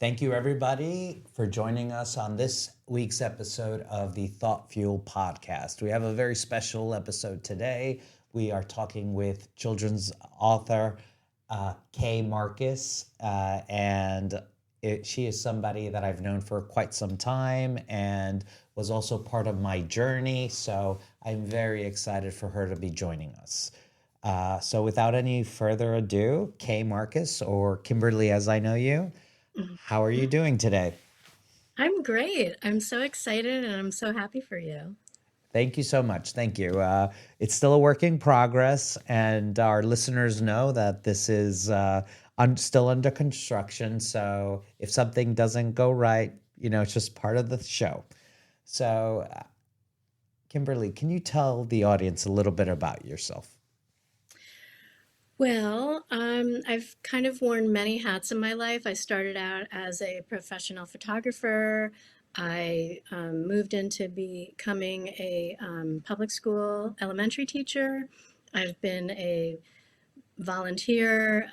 Thank you, everybody, for joining us on this week's episode of the Thoughtfuel Podcast. We have a very special episode today. We are talking with children's author K.Marcus, and she is somebody that I've known for quite some time and was also part of my journey. So I'm very excited for her to be joining us. So without any further ado, K.Marcus, or Kimberly as I know you, how are you doing today? I'm great. I'm so excited and I'm so happy for you. Thank you so much. Thank you. It's still a work in progress, and our listeners know that this is still under construction. So if something doesn't go right, it's just part of the show. So, Kimberly, can you tell the audience a little bit about yourself? Well, I've kind of worn many hats in my life. I started out as a professional photographer. I moved into becoming a public school elementary teacher. I've been a volunteer,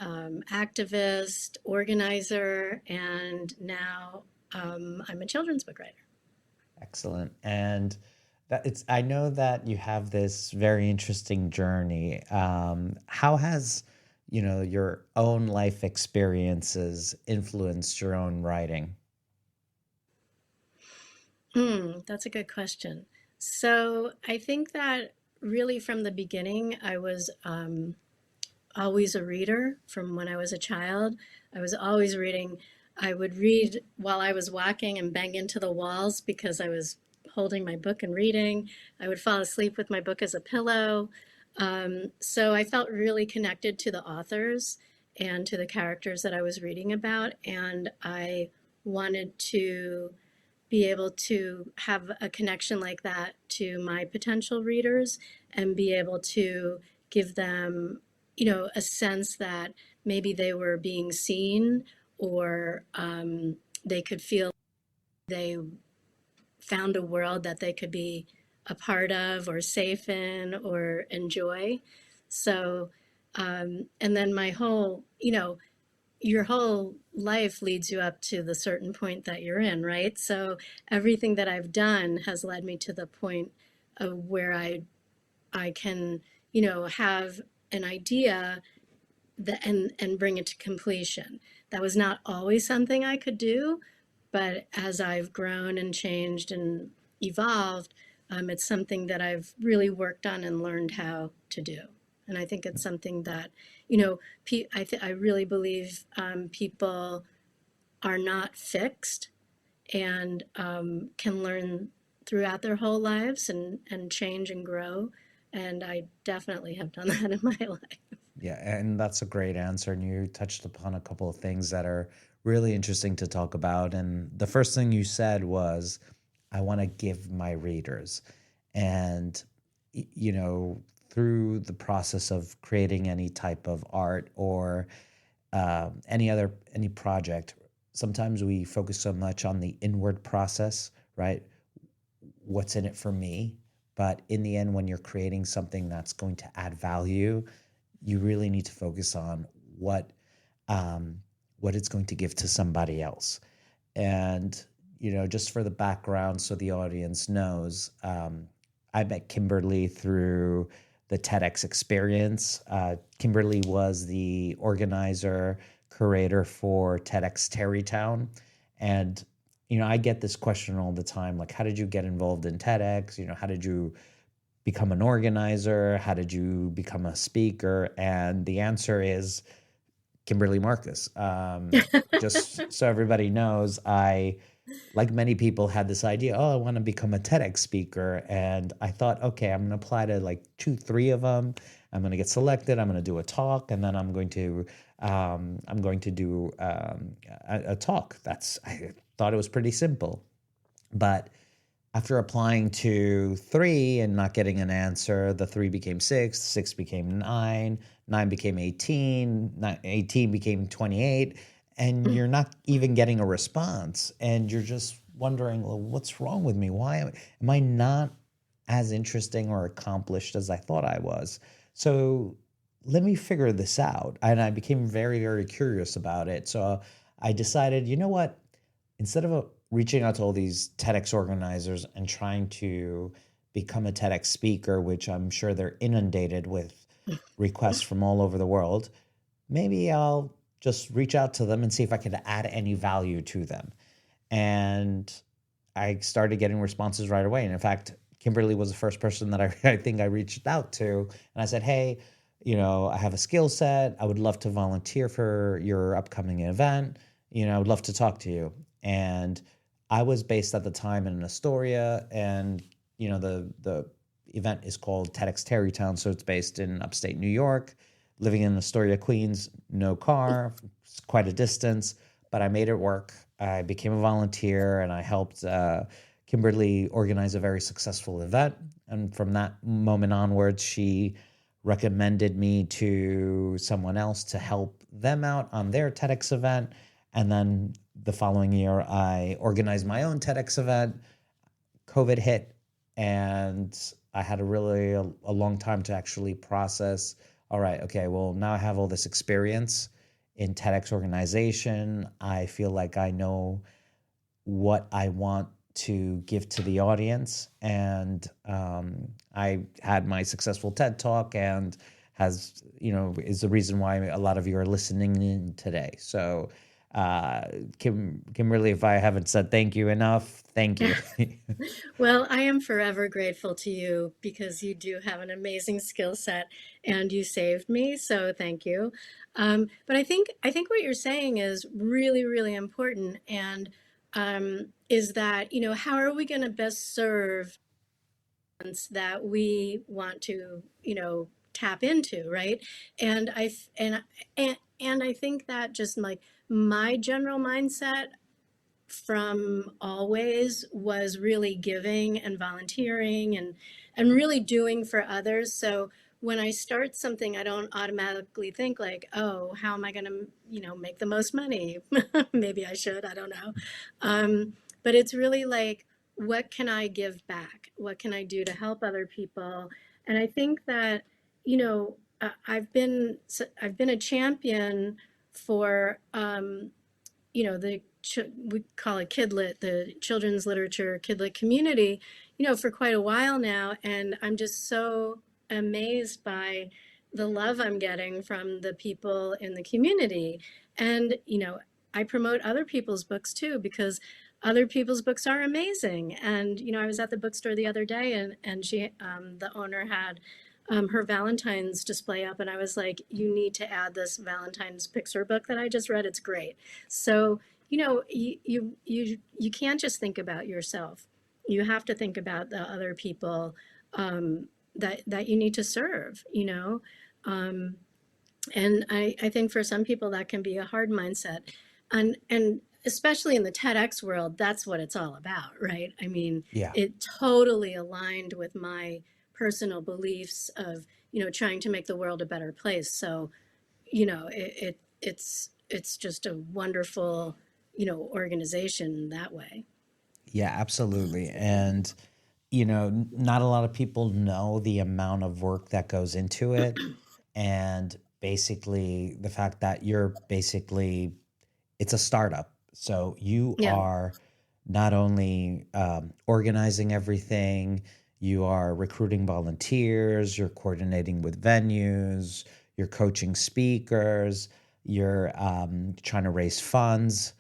activist, organizer, and now I'm a children's book writer. Excellent. And I know that you have this very interesting journey. How has, your own life experiences influenced your own writing? That's a good question. So I think that really from the beginning, I was always a reader from when I was a child. I was always reading. I would read while I was walking and bang into the walls because I was holding my book and reading. I would fall asleep with my book as a pillow. So I felt really connected to the authors and to the characters that I was reading about. And I wanted to be able to have a connection like that to my potential readers and be able to give them, a sense that maybe they were being seen or they could feel they found a world that they could be a part of or safe in or enjoy. So, and then my whole, your whole life leads you up to the certain point that you're in, right? So everything that I've done has led me to the point of where I can, have an idea that and bring it to completion. That was not always something I could do, but as I've grown and changed and evolved, it's something that I've really worked on and learned how to do. And I think it's something that, I really believe people are not fixed and can learn throughout their whole lives and change and grow. And I definitely have done that in my life. Yeah, and that's a great answer. And you touched upon a couple of things that are really interesting to talk about. And the first thing you said was, I want to give my readers. And, through the process of creating any type of art or any project, sometimes we focus so much on the inward process, right? What's in it for me? But in the end, when you're creating something that's going to add value, you really need to focus on what it's going to give to somebody else. And just for the background, so the audience knows, I met Kimberly through the TEDx experience. Kimberly was the organizer, curator for TEDx Terrytown. And, I get this question all the time, like, how did you get involved in TEDx? How did you become an organizer? How did you become a speaker? And the answer is Kimberly Marcus. Just so everybody knows, I, like many people, had this idea, I want to become a TEDx speaker. And I thought, okay, I'm going to apply to like 2-3 of them. I'm going to get selected. I'm going to do a talk, and then I'm going to do a talk. I thought it was pretty simple. But after applying to 3 and not getting an answer, the 3 became 6, 6 became 9, 9 became 18, 18 became 28, and you're not even getting a response. And you're just wondering, well, what's wrong with me? Why am I not as interesting or accomplished as I thought I was? So let me figure this out. And I became very, very curious about it. So I decided, you know what? Instead of reaching out to all these TEDx organizers and trying to become a TEDx speaker, which I'm sure they're inundated with requests from all over the world, maybe I'll just reach out to them and see if I could add any value to them. And I started getting responses right away. And in fact, Kimberly was the first person that I think I reached out to. And I said, hey, I have a skill set. I would love to volunteer for your upcoming event. I would love to talk to you. And I was based at the time in Astoria, and the event is called TEDx Tarrytown, so it's based in upstate New York. Living in Astoria, Queens, no car, it's quite a distance, but I made it work. I became a volunteer, and I helped Kimberly organize a very successful event. And from that moment onwards, she recommended me to someone else to help them out on their TEDx event. And then the following year, I organized my own TEDx event. COVID hit, and I had a long time to actually process. All right, okay, well, now I have all this experience in TEDx organization. I feel like I know what I want to give to the audience. And I had my successful TED Talk, and is the reason why a lot of you are listening in today. So Kimberly, if I haven't said thank you enough, thank you. Well, I am forever grateful to you because you do have an amazing skill set and you saved me. So thank you. But I think what you're saying is really, really important. And is that, how are we going to best serve that we want to, tap into, right? And and I think that just like my general mindset from always was really giving and volunteering and really doing for others. So when I start something, I don't automatically think like, oh, how am I going to, make the most money? Maybe I should, I don't know. But it's really like, what can I give back? What can I do to help other people? And I think that, I've been a champion for the we call it kidlit, the children's literature kidlit community, for quite a while now, and I'm just so amazed by the love I'm getting from the people in the community. And I promote other people's books too, because other people's books are amazing. And I was at the bookstore the other day, and she the owner had her Valentine's display up, and I was like, you need to add this Valentine's picture book that I just read. It's great. So, you can't just think about yourself. You have to think about the other people that you need to serve, Um, and I think for some people that can be a hard mindset. And especially in the TEDx world, that's what it's all about, right? I mean, Yeah. it totally aligned with my personal beliefs of, trying to make the world a better place. So, it's just a wonderful, organization that way. Yeah, absolutely. And, not a lot of people know the amount of work that goes into it. And basically, the fact that it's a startup. So you Yeah. are not only organizing everything, you are recruiting volunteers, you're coordinating with venues, you're coaching speakers, you're trying to raise funds,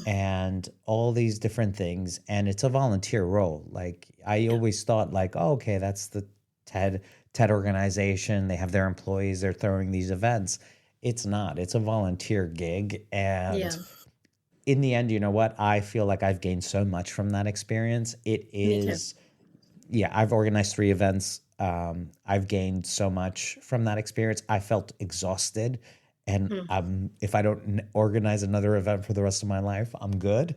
and all these different things. And it's a volunteer role. Like I Yeah. always thought, like, oh, okay, that's the TED organization. They have their employees. They're throwing these events. It's not. It's a volunteer gig, and Yeah. in the end, you know what? I feel like I've gained so much from that experience. It Me too. is, yeah, I've organized 3 events. I've gained so much from that experience. I felt exhausted. And Mm. if I don't organize another event for the rest of my life, I'm good.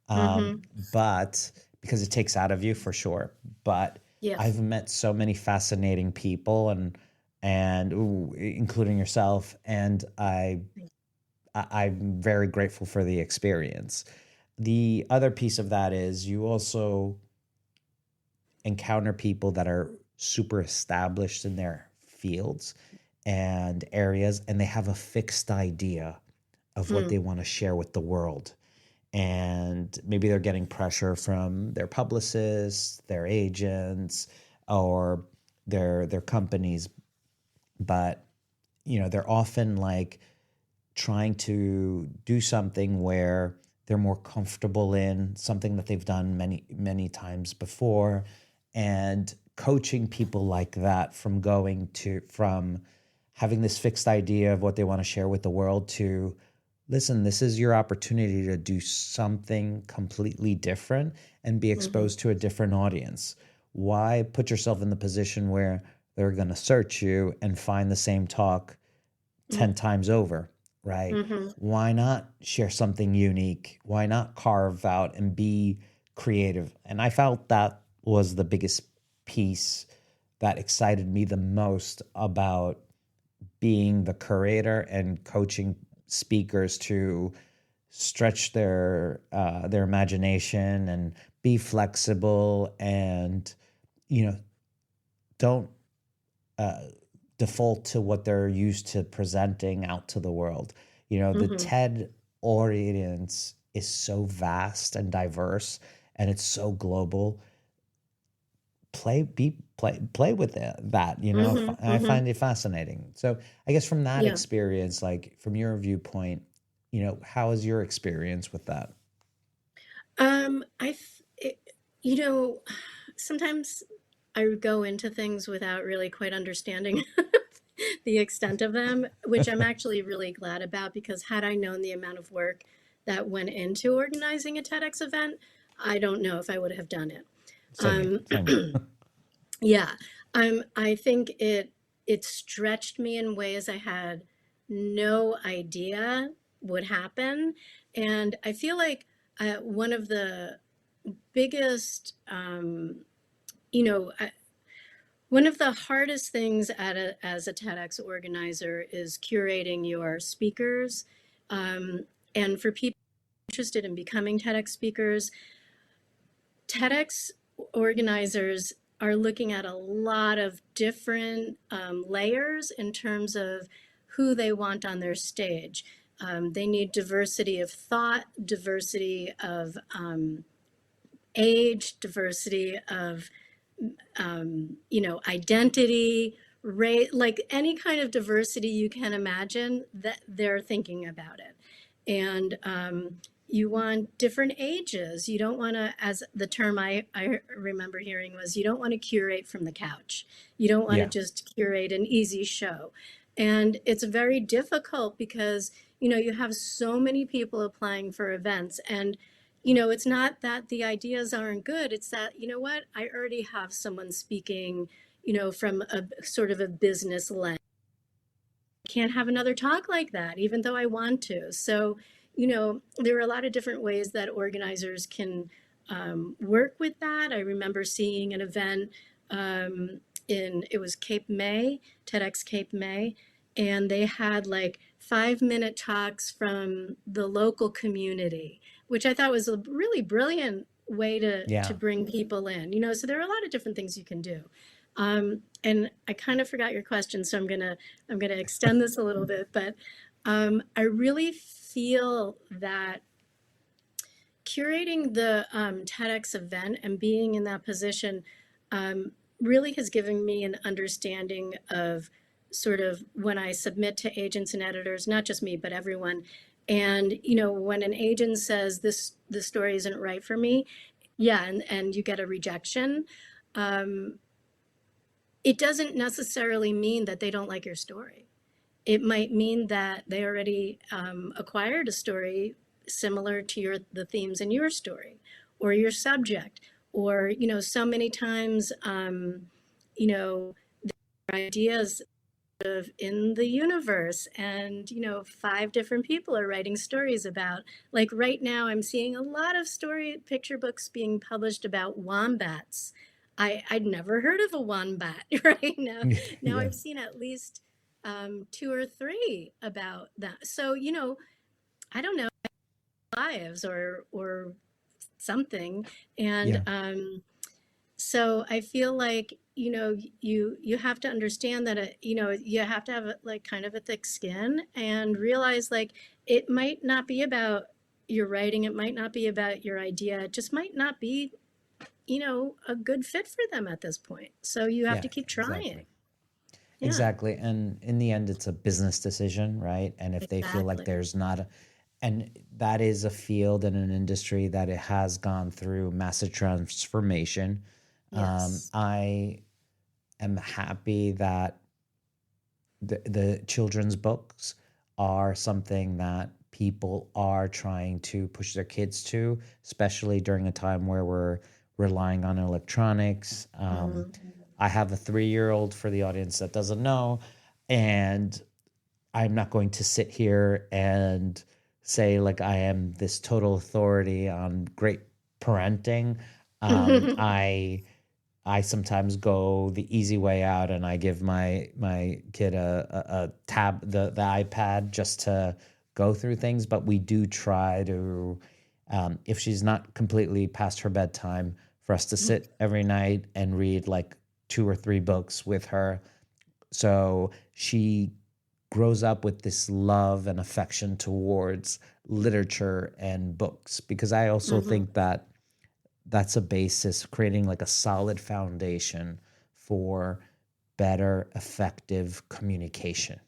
Mm-hmm. But because it takes out of you for sure. But Yeah. I've met so many fascinating people, and including yourself. And I'm very grateful for the experience. The other piece of that is you also encounter people that are super established in their fields and areas, and they have a fixed idea of what Mm. they want to share with the world. And maybe they're getting pressure from their publicists, their agents, or their companies, but they're often like trying to do something where they're more comfortable in something that they've done many times before, and coaching people like that from having this fixed idea of what they want to share with the world to, listen, this is your opportunity to do something completely different and be Mhm. exposed to a different audience. Why put yourself in the position where they're going to search you and find the same talk Mm. 10 times over, right? Mhm. Why not share something unique? Why not carve out and be creative? And I felt that was the biggest piece that excited me the most about being the curator and coaching speakers to stretch their imagination and be flexible, and you know don't uh, default to what they're used to presenting out to the world. The Mhm. TED audience is so vast and diverse, and it's so global. Play with that. Mhm. I Mhm. find it fascinating. So I guess from that Yeah. experience, like from your viewpoint, how is your experience with that? I, you know, sometimes I go into things without really quite understanding the extent of them, which I'm actually really glad about, because had I known the amount of work that went into organizing a TEDx event, I don't know if I would have done it. Same here. Um, Same here. yeah, I think it stretched me in ways I had no idea would happen, and I feel like one of the biggest, you know, I, one of the hardest things as a TEDx organizer is curating your speakers. And for people interested in becoming TEDx speakers, TEDx organizers are looking at a lot of different layers in terms of who they want on their stage. They need diversity of thought, diversity of age, diversity of identity, race, like any kind of diversity you can imagine, that they're thinking about it. And you want different ages. You don't want to, as the term I remember hearing was, you don't want to curate from the couch. You don't want to Yeah. just curate an easy show. And it's very difficult because, you have so many people applying for events, and it's not that the ideas aren't good. It's that, what? I already have someone speaking, from a sort of a business lens. I can't have another talk like that, even though I want to. So, there are a lot of different ways that organizers can work with that. I remember seeing an event it was Cape May, TEDx Cape May, and they had like 5-minute talks from the local community, which I thought was a really brilliant way to Yeah. bring people in. So there are a lot of different things you can do. And I kind of forgot your question, so I'm gonna extend this a little bit, but I really feel that curating the TEDx event and being in that position um, really has given me an understanding of sort of when I submit to agents and editors, not just me, but everyone. And when an agent says this story isn't right for me, yeah, and you get a rejection, um, it doesn't necessarily mean that they don't like your story. It might mean that they already acquired a story similar to the themes in your story or your subject, or so many times you know ideas of in the universe, and 5 different people are writing stories about, like right now I'm seeing a lot of story picture books being published about wombats. I'd never heard of a wombat. Right now Yeah. I've seen at least 2 or 3 about that. So I don't know, lives or something. And Yeah. So I feel like, you have to understand that, you have to have like kind of a thick skin and realize like it might not be about your writing, it might not be about your idea, it just might not be, a good fit for them at this point. So you have Yeah, to keep exactly. trying. Yeah, Exactly. And in the end, it's a business decision, right? And if they feel like exactly. there's not a, and that is a field and an industry that it has gone through massive transformation. Yes. I am happy that the children's books are something that people are trying to push their kids to, especially during a time where we're relying on electronics. Mhm. I have a 3-year old for the audience that doesn't know, and I'm not going to sit here and say like I am this total authority on great parenting. I sometimes go the easy way out and I give my kid a tab the iPad just to go through things, but we do try to if she's not completely past her bedtime, for us to sit every night and read like 2 or 3 books with her, so she grows up with this love and affection towards literature and books, because I also Mhm. think that that's a basis, creating like a solid foundation for better effective communication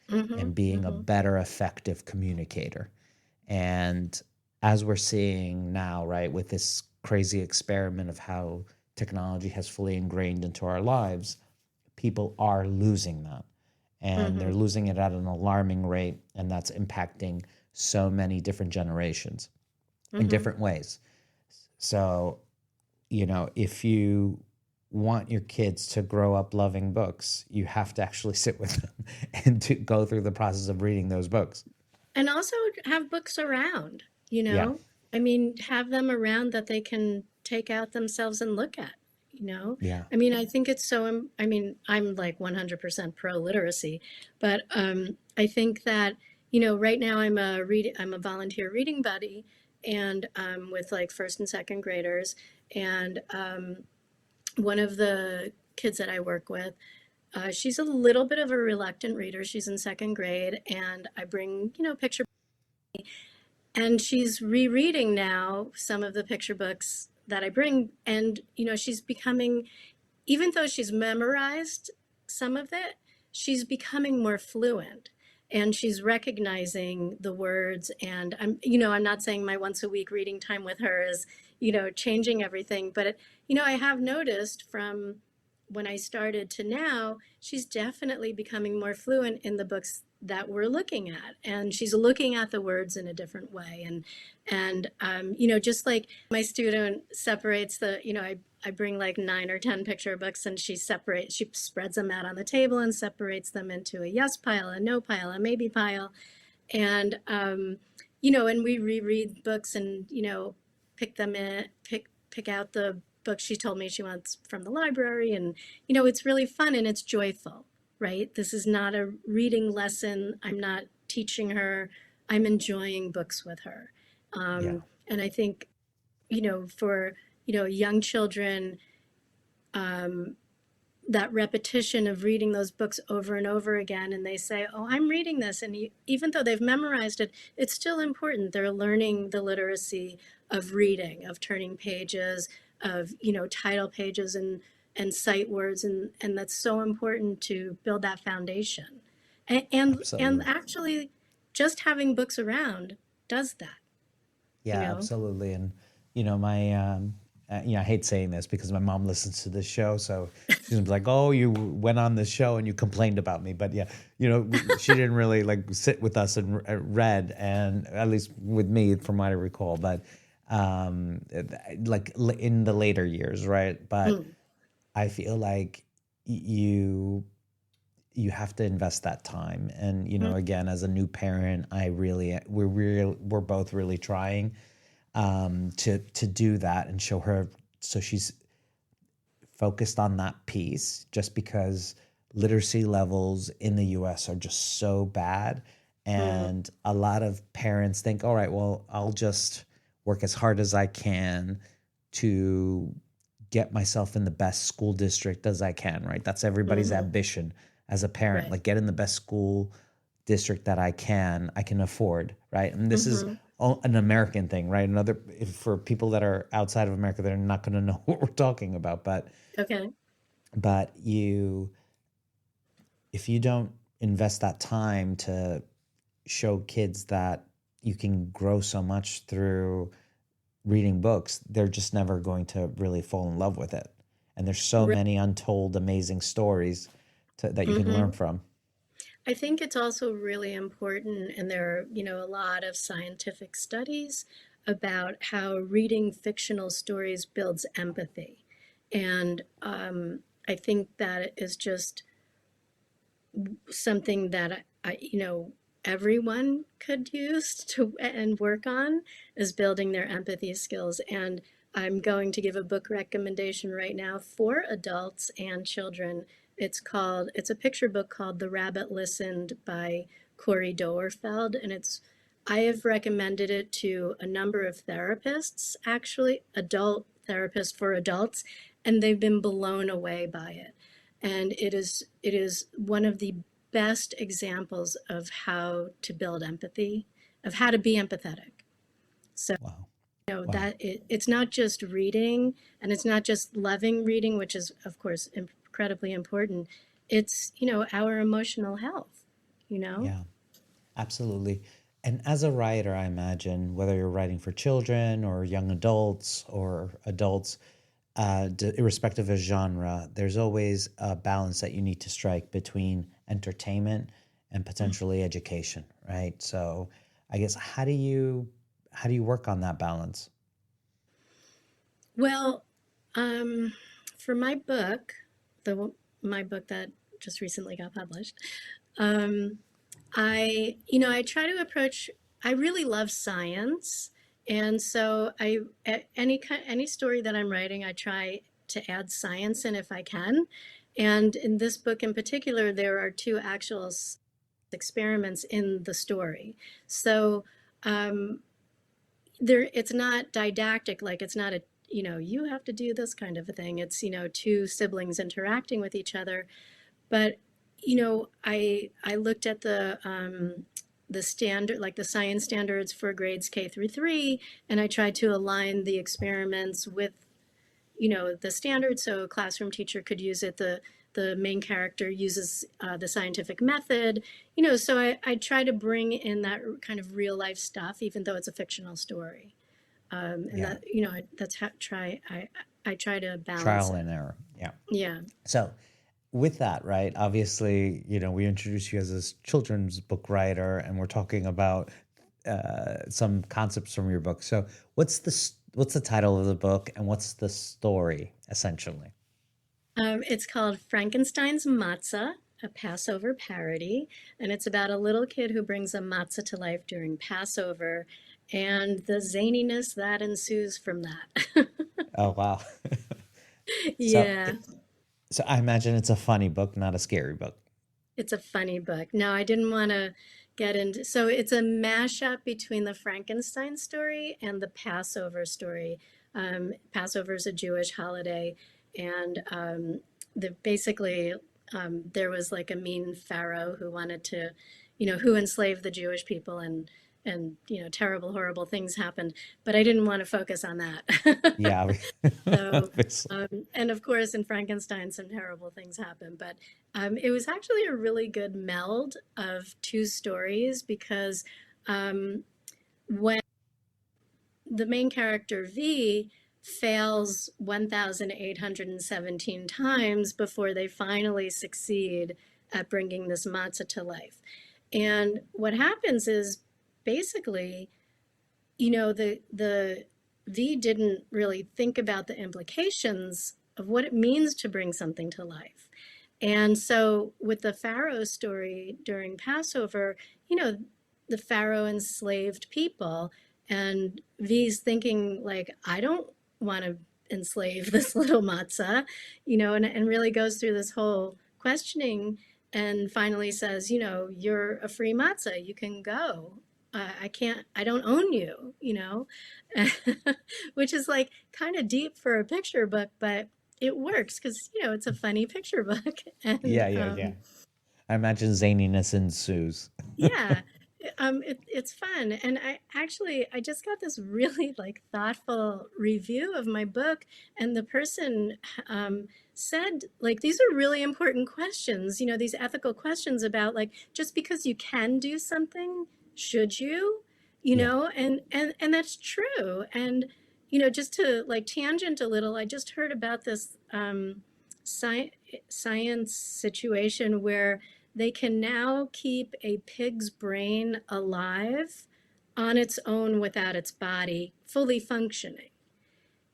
Mhm. and being a Mhm. better effective communicator. And as we're seeing now, right, with this crazy experiment of how technology has fully ingrained into our lives, people are losing that, and they're Mhm. losing it at an alarming rate, and that's impacting so many different generations in Mhm. different ways. So, if you want your kids to grow up loving books, you have to actually sit with them and to go through the process of reading those books. And also have books around, Yeah. I mean, have them around that they can take out themselves and look at, you know? Yeah. I mean, I think it's so, I mean, I'm like 100% pro literacy, but I think that, right now I'm a volunteer reading buddy and with like first and second graders. And one of the kids that I work with, she's a little bit of a reluctant reader. She's in second grade, and I bring, picture, and she's rereading now some of the picture books that I bring. And, she's becoming, even though she's memorized some of it, she's becoming more fluent and she's recognizing the words. And I'm not saying my once a week reading time with her is, changing everything, but, I have noticed from when I started to now, she's definitely becoming more fluent in the books that we're looking at, and she's looking at the words in a different way. And just like my student separates I bring like 9 or 10 picture books, and she spreads them out on the table and separates them into a yes pile, a no pile, a maybe pile. And and we reread books and, pick them in, pick out the book she told me she wants from the library. And, it's really fun and it's joyful, right? This is not a reading lesson. I'm not teaching her. I'm enjoying books with her. Yeah. And I think, for, young children, um, that repetition of reading those books over and over again, and they say, oh, I'm reading this, and even though they've memorized it, it's still important. They're learning the literacy of reading, of turning pages, of title pages and sight words, and that's so important to build that foundation. And Absolutely. actually, just having books around does that, you Yeah, know absolutely. And my I hate saying this because my mom listens to this show, so she's gonna be like, "Oh, you went on this show and you complained about me." But yeah, she didn't really like sit with us and read, and at least with me, from what I recall. But like in the later years, right? But Mm, I feel like you have to invest that time, and mm, again, as a new parent, we're both really trying to do that and show her, so she's focused on that piece, just because literacy levels in the US are just so bad. mm, And a lot of parents think, all right, well, I'll just work as hard as I can to get myself in the best school district as I can, right? That's everybody's Mm-hmm. ambition as a parent, Right. like get in the best school district that I can afford, right? And this is Mm-hmm. an American thing, right? Another, for people that are outside of America, they're not going to know what we're talking about, Okay. but if you don't invest that time to show kids that you can grow so much through reading books, they're just never going to really fall in love with it. And there's so Right. many untold amazing stories that you can learn Mm-hmm. from. I think it's also really important, and there are, a lot of scientific studies about how reading fictional stories builds empathy. And I think that is just something that everyone could use to and work on, is building their empathy skills. And I'm going to give a book recommendation right now for adults and children. It's a picture book called The Rabbit Listened by Corey Doerfeld, and I have recommended it to a number of therapists, actually adult therapists for adults, and they've been blown away by it. And it is one of the best examples of how to build empathy, of how to be empathetic. So, Wow. Wow. it's not just reading, and it's not just loving reading, which is of course incredibly important. It's, our emotional health, you know? Yeah, absolutely. And as a writer, I imagine whether you're writing for children or young adults or adults, irrespective of genre, there's always a balance that you need to strike between entertainment and potentially education, right? So, I guess how do you work on that balance? Well, um, for the my book that just recently got published, um, I try to approach. I really love science, and so any story that I'm writing, I try to add science in if I can. And in this book in particular, there are two actual experiments in the story. So um, it's not didactic, like it's not a you have to do this kind of a thing. It's two siblings interacting with each other. But I looked at the standard, like the science standards for grades K through 3, and I tried to align the experiments with the standard, so a classroom teacher could use it. The main character uses the scientific method, so I try to bring in that kind of real life stuff, even though it's a fictional story. And Yeah, that that's how I try to balance trial it. and error. Yeah. Yeah. So, with that, right? Obviously, we introduced you as a children's book writer, and we're talking about some concepts from your book. So, what's the title of the book, and what's the story essentially? It's called Frankenstein's Matzah, a Passover parody, and it's about a little kid who brings a matzah to life during Passover, and the zaniness that ensues from that. Oh wow! so, Yeah, so I imagine it's a funny book, not a scary book. it's a funny book. No, I didn't want to get into. So it's a mashup between the Frankenstein story and the Passover story. Passover is a Jewish holiday, and basically there was like a mean pharaoh who wanted to, who enslaved the Jewish people, and terrible, horrible things happened. But I didn't want to focus on that. Yeah, So, obviously. and of course, in Frankenstein, some terrible things happen. But it was actually a really good meld of two stories, because um, when the main character V fails 1,817 times before they finally succeed at bringing this matzah to life. And what happens is, basically, the V didn't really think about the implications of what it means to bring something to life. And so with the Pharaoh story during Passover, the Pharaoh enslaved people, and V's thinking like, I don't want to enslave this little matzah, and really goes through this whole questioning, and finally says, you're a free matzah, you can go. I don't own you, which is like kind of deep for a picture book, but it works because, it's a funny picture book. And Yeah, yeah, yeah. I imagine zaniness ensues. yeah, it's fun. And I just got this really like thoughtful review of my book, and the person said like these are really important questions, these ethical questions about like just because you can do something, should you? Yeah. And that's true. And just to like tangent a little, I just heard about this sci- science situation where they can now keep a pig's brain alive on its own without its body fully functioning.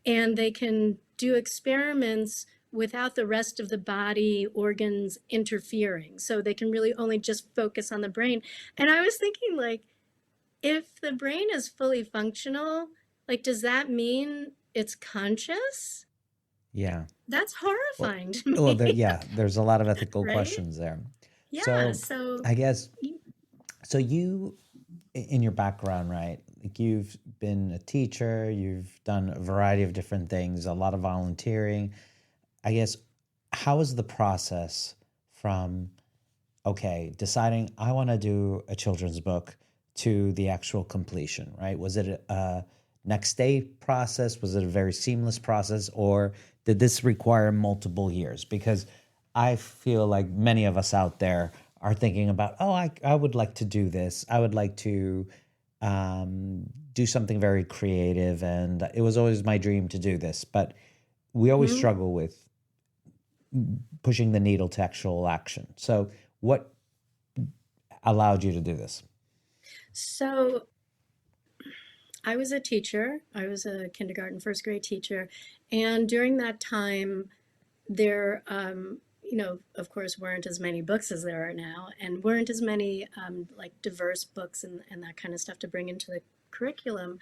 And they can do experiments without the rest of the body organs interfering. So they can really only just focus on the brain. And I was thinking, like, if the brain is fully functional, like, does that mean it's conscious? Yeah. That's Well, horrifying to well, me, yeah, there's a lot of ethical right? questions there. Yeah. So So, I guess, so you, in your background, right? Like you've been a teacher, you've done a variety of different things, a lot of volunteering. I guess, how is the process from, okay, deciding I want to do a children's book to the actual completion, right? Was it a next day process? Was it a very seamless process? Or did this require multiple years? Because I feel like many of us out there are thinking about, oh, I would like to do this. I would like to do something very creative. And it was always my dream to do this. But we always mhm. struggle with pushing the needle to actual action. So, what allowed you to do this? So I was a teacher. I was a kindergarten, first grade teacher. And during that time, there, of course, weren't as many books as there are now, and weren't as many like diverse books and that kind of stuff to bring into the curriculum.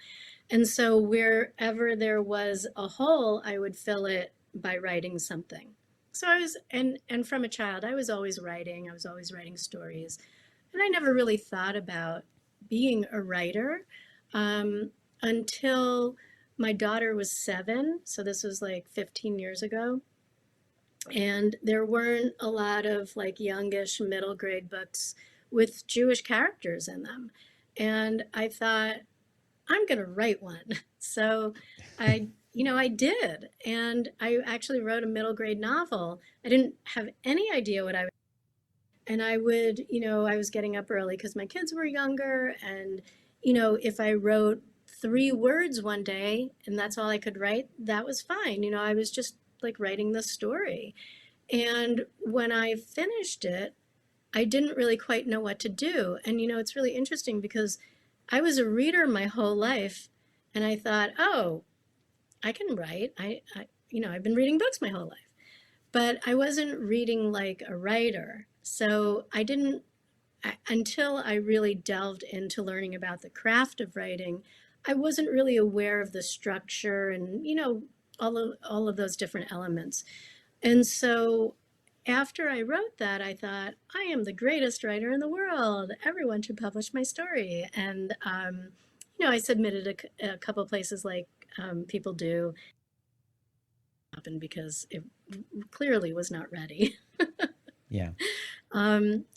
And so wherever there was a hole, I would fill it by writing something. So and from a child, I was always writing. I was always writing stories. And I never really thought about being a writer um, until my daughter was 7. So this was like 15 years ago. And there weren't a lot of like youngish middle grade books with Jewish characters in them. And I thought, I'm going to write one. So I did. And I actually wrote a middle grade novel. I didn't have any idea what I was. And I was getting up early because my kids were younger. And, if I wrote 3 words one day and that's all I could write, that was fine. I was just like writing the story. And when I finished it, I didn't really quite know what to do. And, it's really interesting because I was a reader my whole life. And I thought, oh, I can write. I've been reading books my whole life, but I wasn't reading like a writer. So I didn't until I really delved into learning about the craft of writing, I wasn't really aware of the structure and, all of those different elements. And so after I wrote that, I thought, I am the greatest writer in the world. Everyone should publish my story. And, I submitted a couple places like people do, because it clearly was not ready. Yeah.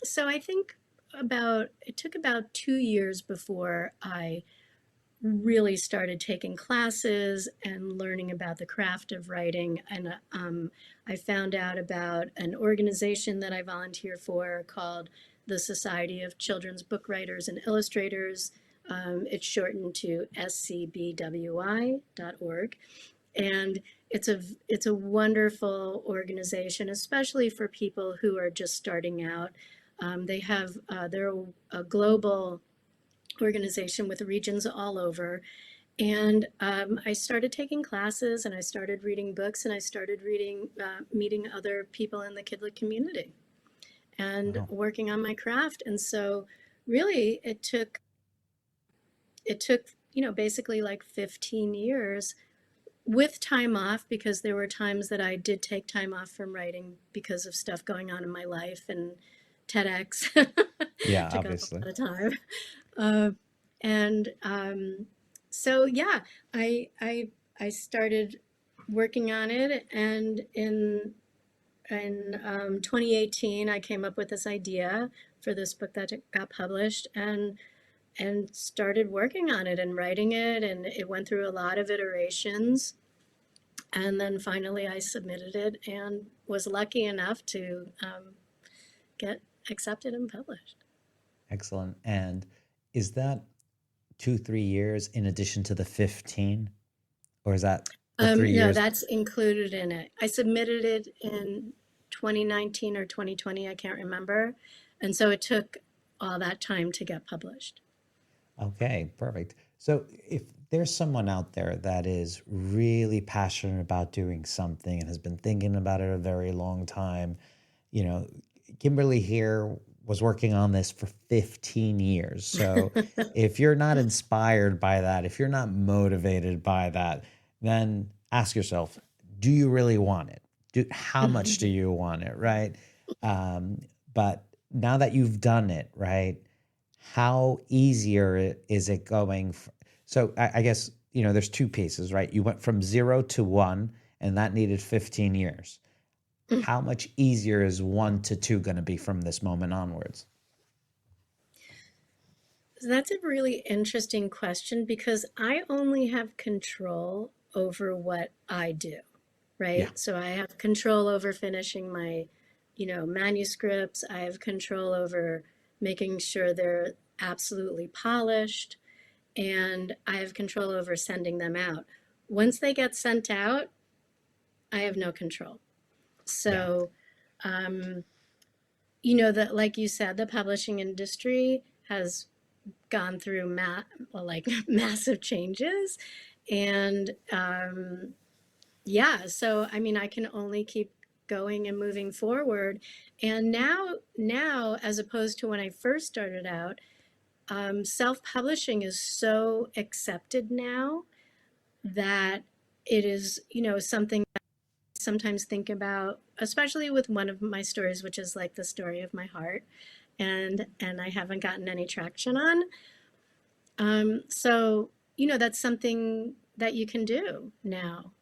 So I think it took about 2 years before I really started taking classes and learning about the craft of writing. And I found out about an organization that I volunteer for called the Society of Children's Book Writers and Illustrators. It's shortened to scbwi.org. And it's a wonderful organization, especially for people who are just starting out. They're a global organization with regions all over. And I started taking classes and I started reading books and I started meeting other people in the Kidlit community and Wow. working on my craft. And so really it took, basically like 15 years with time off, because there were times that I did take time off from writing because of stuff going on in my life, and TEDx Yeah, took up a obviously. lot of time. Uh, And so yeah, I started working on it, and in 2018, I came up with this idea for this book that got published, and started working on it and writing it, and it went through a lot of iterations, and then finally I submitted it and was lucky enough to get accepted and published. Excellent. And is that 2, 3 years in addition to the 15, or is that the three No, years? that's included in it. I submitted it in 2019 or 2020, I can't remember. And so it took all that time to get published. Okay, perfect. So if there's someone out there that is really passionate about doing something and has been thinking about it a very long time, you know, Kimberly here was working on this for 15 years. So if you're not inspired by that, if you're not motivated by that, then ask yourself, do you really want it? How much do you want it, right? But now that you've done it, right? How easier is it going? So I guess, there's two pieces, right? You went from 0 to 1, and that needed 15 years. How much easier is 1 to 2 going to be from this moment onwards? That's a really interesting question because I only have control over what I do, Yeah. right? So I have control over finishing my, manuscripts. I have control over making sure they're absolutely polished, and I have control over sending them out. Once they get sent out, I have no control. Yeah. So, that, like you said, the publishing industry has gone through massive changes, and yeah, so I mean, I can only keep going and moving forward. And now, as opposed to when I first started out, self-publishing is so accepted now that it is, something I sometimes think about, especially with one of my stories, which is like the story of my heart, and I haven't gotten any traction on. So, that's something that you can do now.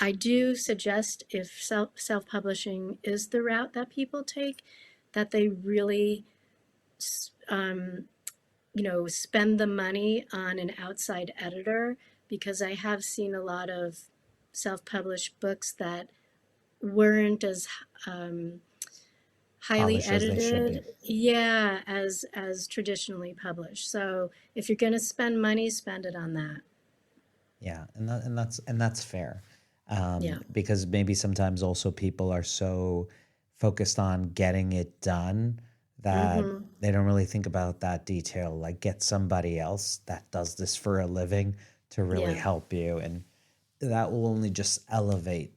I do suggest, if self-publishing is the route that people take, that they really, um, spend the money on an outside editor, because I have seen a lot of self-published books that weren't as highly Polished as they should be. edited, yeah, as traditionally published. So if you're going to spend money, spend it on that. Yeah, and that's fair, Yeah. because maybe sometimes also people are so focused on getting it done that Mm-hmm. they don't really think about that detail. Like, get somebody else that does this for a living to really Yeah. help you, and that will only just elevate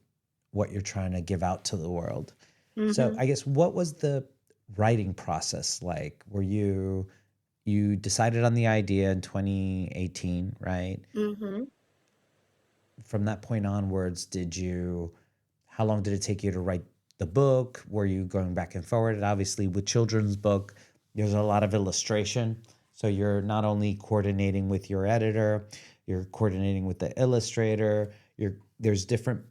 what you're trying to give out to the world. So, Mm-hmm. I guess, what was the writing process like? Were you decided on the idea in 2018, right? Mm-hmm. From that point onwards, how long did it take you to write the book? Were you going back and forward? And obviously, with children's book, there's a lot of illustration. So you're not only coordinating with your editor, you're coordinating with the illustrator. There's different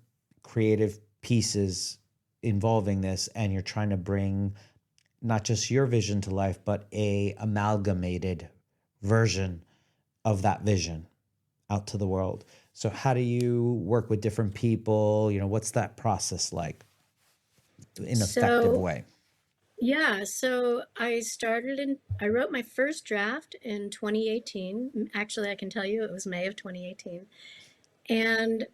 creative pieces involving this, and you're trying to bring not just your vision to life, but a amalgamated version of that vision out to the world. So how do you work with different people? What's that process like in an effective So way? yeah, so I wrote my first draft in 2018. Actually, I can tell you it was May of 2018. And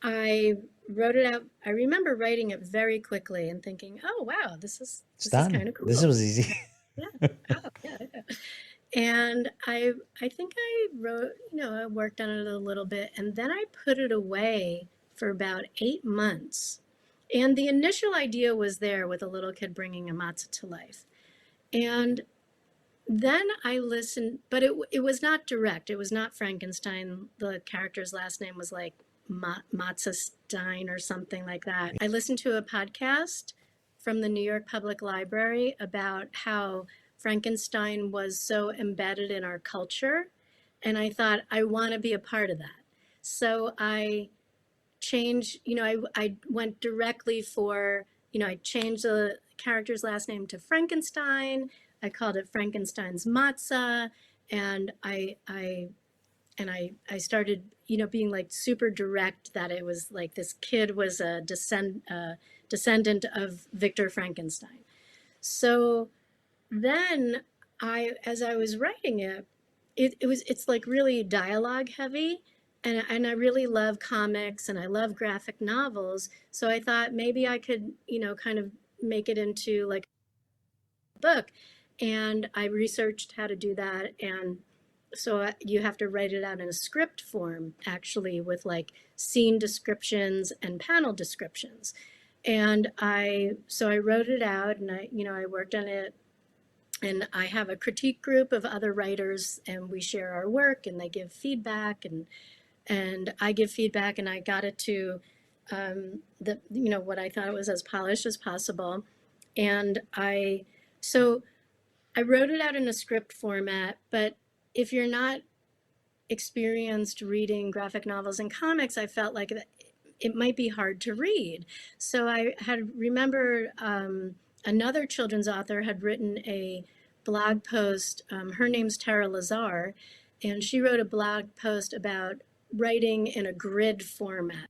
I wrote it out. I remember writing it very quickly and thinking, "Oh wow, It's this is done. kind of This cool." was easy. Yeah. Oh, yeah, yeah. And I think I wrote, I worked on it a little bit, and then I put it away for about 8 months. And the initial idea was there, with a little kid bringing a matzah to life. And then I listened, but it was not direct. It was not Frankenstein. The character's last name was like Matzah Stein or something like that. I listened to a podcast from the New York Public Library about how Frankenstein was so embedded in our culture. And I thought, I want to be a part of that. So I changed, I went directly for, I changed the character's last name to Frankenstein. I called it Frankenstein's Matzah. And I started, being like super direct that it was like this kid was a descendant of Victor Frankenstein. So then as I was writing it, it's like really dialogue heavy. And I really love comics and I love graphic novels. So I thought maybe I could, kind of make it into like a book. And I researched how to do that. And so you have to write it out in a script form, actually, with like scene descriptions and panel descriptions. And so I wrote it out and I worked on it. And I have a critique group of other writers and we share our work and they give feedback and I give feedback and I got it to what I thought it was as polished as possible. And so I wrote it out in a script format, but if you're not experienced reading graphic novels and comics, I felt like it might be hard to read. So I had remembered another children's author had written a blog post. Her name's Tara Lazar, and she wrote a blog post about writing in a grid format,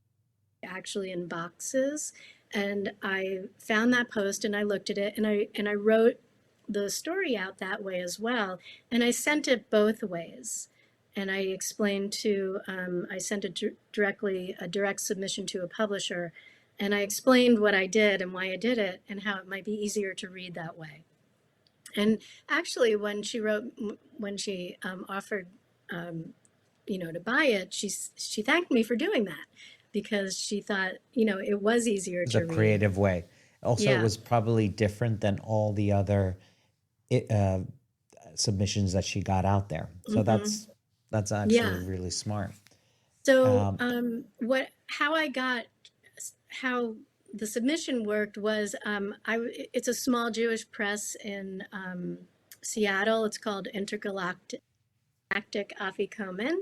actually in boxes. And I found that post and I looked at it and I wrote the story out that way as well. And I sent it both ways. And I explained I sent it directly, a direct submission to a publisher. And I explained what I did and why I did it and how it might be easier to read that way. And actually, when she offered, to buy it, she thanked me for doing that because she thought, it was easier to read. It's a creative way. Also, Yeah. It was probably different than all the other submissions that she got out there. So that's actually really smart. So how the submission worked was it's a small Jewish press in Seattle. It's called Intergalactic Afikomen.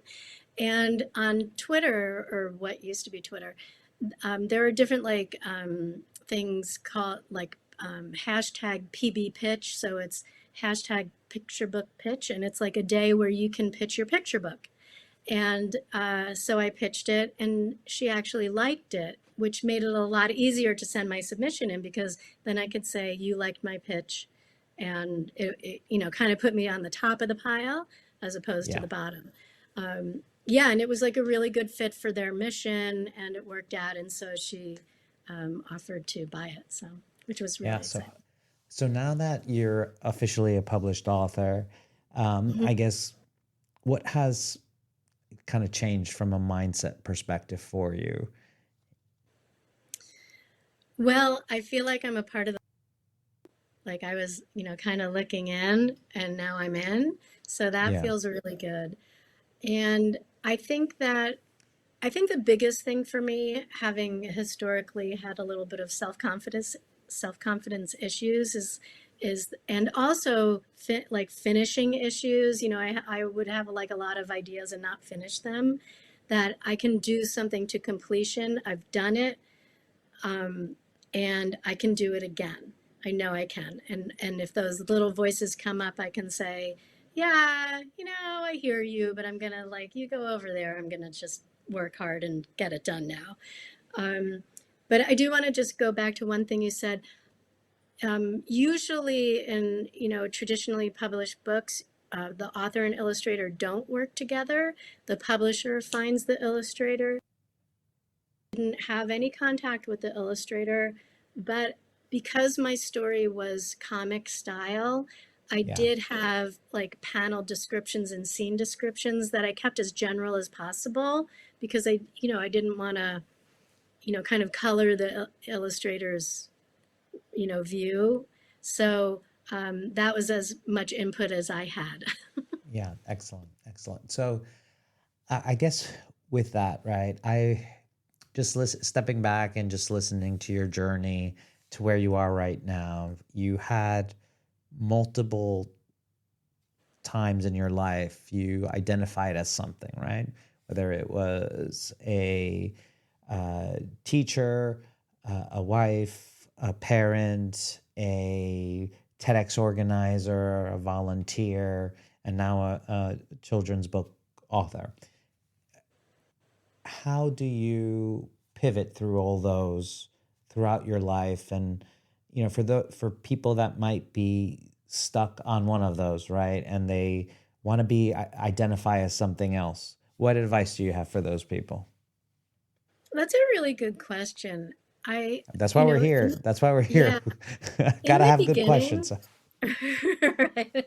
And on Twitter, or what used to be Twitter, there are different things called hashtag PB pitch. So it's hashtag picture book pitch. And it's like a day where you can pitch your picture book. And so I pitched it and she actually liked it, which made it a lot easier to send my submission in because then I could say, you liked my pitch. And it kind of put me on the top of the pile as opposed to the bottom. And it was like a really good fit for their mission and it worked out. And so she offered to buy it, which was really exciting. So now that you're officially a published author, I guess what has kind of changed from a mindset perspective for you? Well, I feel like I'm a part of like I was, kind of looking in and now I'm in. So that feels really good. And I think the biggest thing for me, having historically had a little bit of self-confidence issues is and also finishing issues. I would have like a lot of ideas and not finish them, that I can do something to completion. I've done it, and I can do it again. I know I can. And if those little voices come up, I can say, yeah, I hear you, but I'm going to you go over there. I'm going to just work hard and get it done now. But I do want to just go back to one thing you said. Usually in, traditionally published books, the author and illustrator don't work together. The publisher finds the illustrator. Didn't have any contact with the illustrator, but because my story was comic style, I did have panel descriptions and scene descriptions that I kept as general as possible because I didn't want to, kind of color the illustrator's, view. So that was as much input as I had. Yeah, excellent. So I guess with that, right, I just stepping back and just listening to your journey to where you are right now, you had multiple times in your life you identified as something, right? Whether it was a teacher, a wife, a parent, a TEDx organizer, a volunteer, and now a children's book author. How do you pivot through all those throughout your life? And for people that might be stuck on one of those, right, and they want to be identify as something else, what advice do you have for those people? That's a really good question. I, That's why you we're know, here. That's why we're yeah, here. in Gotta the have good beginning, questions. right,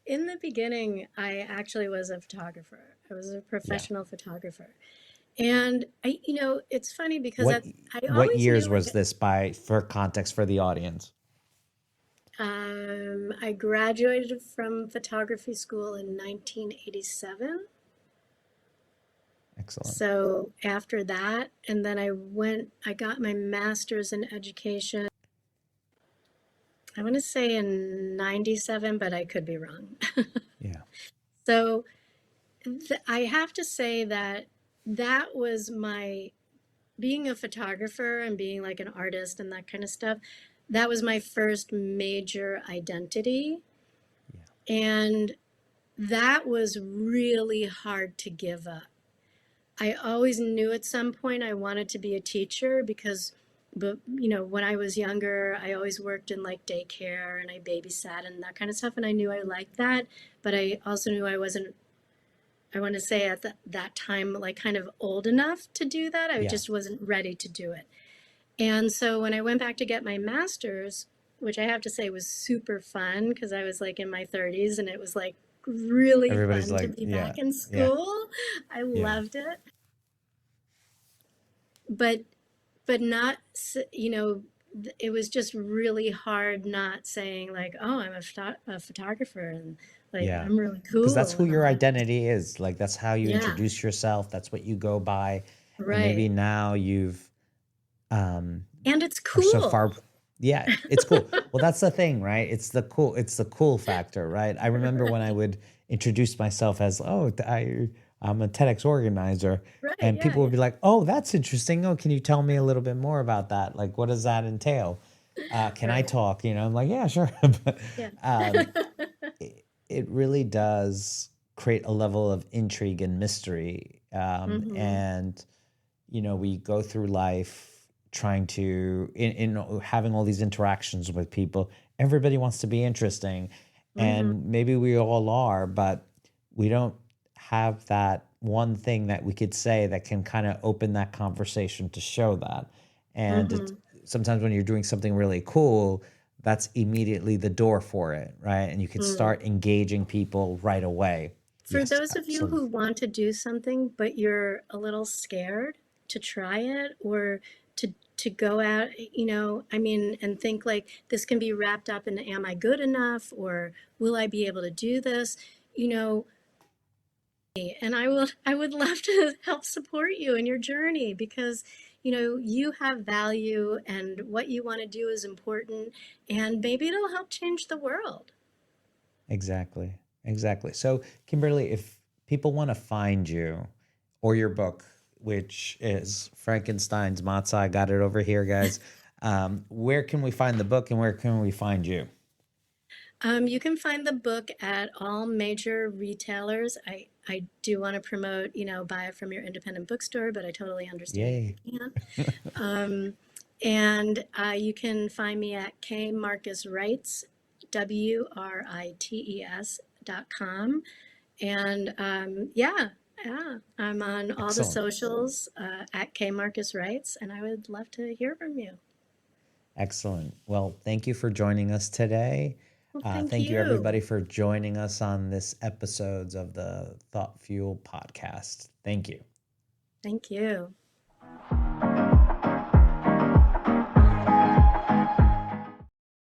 in the beginning, I actually was a photographer. I was a Yeah. professional photographer. And it's funny because What I what always knew years was this by, for context for the audience? I graduated from photography school in 1987. Excellent. So after that, and then I got my master's in education. I want to say in 97, but I could be wrong. Yeah. So I have to say that that was my being a photographer and being like an artist and that kind of stuff. That was my first major identity. Yeah. And that was really hard to give up. I always knew at some point I wanted to be a teacher because, but when I was younger, I always worked in like daycare and I babysat and that kind of stuff, and I knew I liked that. But I also knew I wasn't. I want to say at that time, like kind of old enough to do that. I Yeah. just wasn't ready to do it. And so when I went back to get my master's, which I have to say was super fun because I was like in my 30s and it was like really Everybody's fun to like, be yeah, back in yeah, school. I yeah. loved it. But not, it was just really hard not saying like, oh, I'm a photographer and like Yeah. I'm really Because that's cool who and all your that. identity is. Like that's how you Yeah, introduce yourself. That's what you go by. And maybe right. now you've um And it's are so cool. far. Yeah, it's cool. Well, that's the thing, right? It's the cool factor, right? I remember when I would introduce myself as, oh, I'm a TEDx organizer, Right, and yeah, people would yeah. be like, oh, that's interesting. Oh, can you tell me a little bit more about that? Like, what does that entail? Can I Right, talk? I'm like, yeah, sure. But yeah. um, it really does create a level of intrigue and mystery. Hmm. And we go through life trying to in having all these interactions with people. Everybody wants to be interesting, Hmm. and maybe we all are, but we don't have that one thing that we could say that can kind of open that conversation to show that. And Hmm. sometimes when you're doing something really cool, that's immediately the door for it, right? And you could Mm. start engaging people right away. For Yes, those of you absolutely. who want to do something, but you're a little scared to try it or to go out, I mean, and think like this can be wrapped up in am I good enough or will I be able to do this? You know, and I would love to help support you in your journey because you have value and what you want to do is important and maybe it'll help change the world. Exactly. Exactly. So, Kimberly, if people want to find you or your book, which is Frankenstein's Matzah, I got it over here, guys. Where can we find the book and where can we find you? You can find the book at all major retailers. I do want to promote, buy it from your independent bookstore, but I totally understand if you Yay. can't. Um, and you can find me at K.Marcus Writes, WRITES.com. And yeah, I'm on all the Excellent. socials at K.Marcus Writes, and I would love to hear from you. Excellent. Well, thank you for joining us today. Well, thank Thank you, you. everybody, for joining us on this episodes of the Thoughtfuel podcast. Thank you. Thank you.